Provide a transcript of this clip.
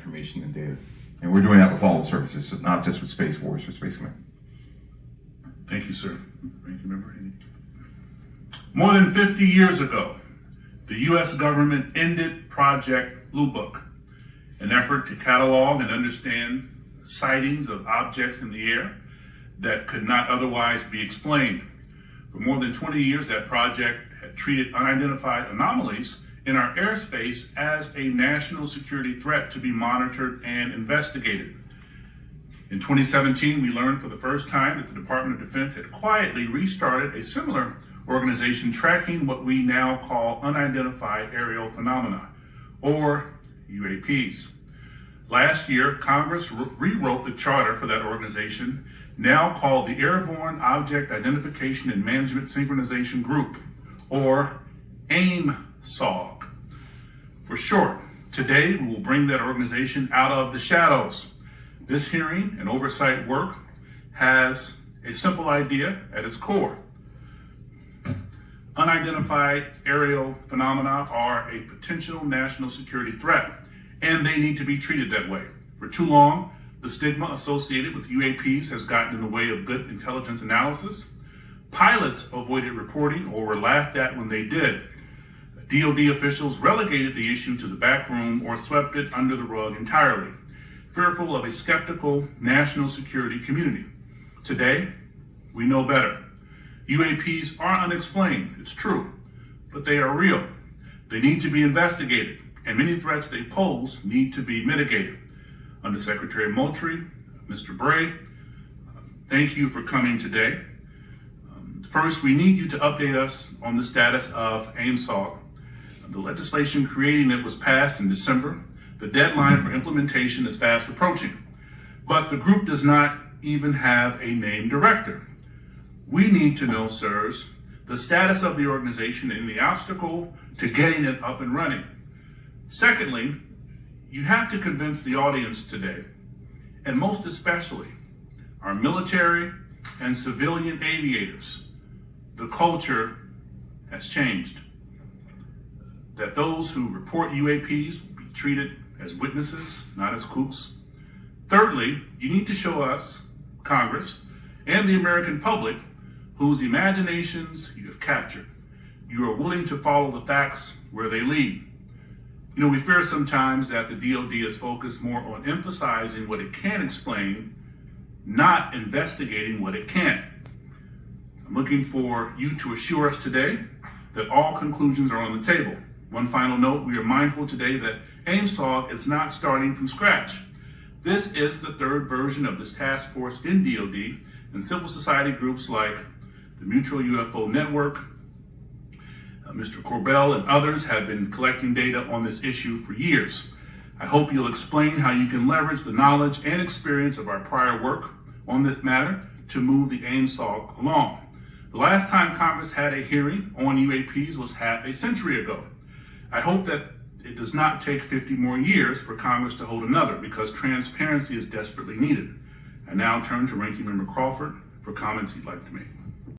information and data. And we're doing that with all the services, so not just with Space Force or Space Command. Thank you, sir. Thank you, Member Haney. More than 50 years ago, the U.S. government ended Project Blue Book, an effort to catalog and understand sightings of objects in the air that could not otherwise be explained. For more than 20 years, that project had treated unidentified anomalies in our airspace as a national security threat to be monitored and investigated. In 2017, we learned for the first time that the Department of Defense had quietly restarted a similar organization tracking what we now call unidentified aerial phenomena, or UAPs. Last year, Congress rewrote the charter for that organization, now called the Airborne Object Identification and Management Synchronization Group, or AIM-SOG for short. Today, we will bring that organization out of the shadows. This hearing and oversight work has a simple idea at its core. Unidentified aerial phenomena are a potential national security threat, and they need to be treated that way. For too long, the stigma associated with UAPs has gotten in the way of good intelligence analysis. Pilots avoided reporting or were laughed at when they did. DoD officials relegated the issue to the back room or swept it under the rug entirely, fearful of a skeptical national security community. Today, we know better. UAPs are unexplained, it's true, but they are real. They need to be investigated, and many threats they pose need to be mitigated. Undersecretary Moultrie, Mr. Bray, thank you for coming today. First, we need you to update us on the status of AIM-SOG. The legislation creating it was passed in December. The deadline for implementation is fast approaching, but the group does not even have a named director. We need to know, sirs, the status of the organization and the obstacle to getting it up and running. Secondly, you have to convince the audience today, and most especially our military and civilian aviators, the culture has changed. That those who report UAPs will be treated as witnesses, not as kooks. Thirdly, you need to show us, Congress, and the American public whose imaginations you have captured. You are willing to follow the facts where they lead. You know, we fear sometimes that the DoD is focused more on emphasizing what it can explain, not investigating what it can't. I'm looking for you to assure us today that all conclusions are on the table. One final note, we are mindful today that AIM-SOG is not starting from scratch. This is the third version of this task force in DoD, and civil society groups like the Mutual UFO Network, Mr. Corbell and others have been collecting data on this issue for years. I hope you'll explain how you can leverage the knowledge and experience of our prior work on this matter to move the AIM-SOG along. The last time Congress had a hearing on UAPs was half a century ago. I hope that it does not take 50 more years for Congress to hold another, because transparency is desperately needed. I now turn to Ranking Member Crawford for comments he'd like to make.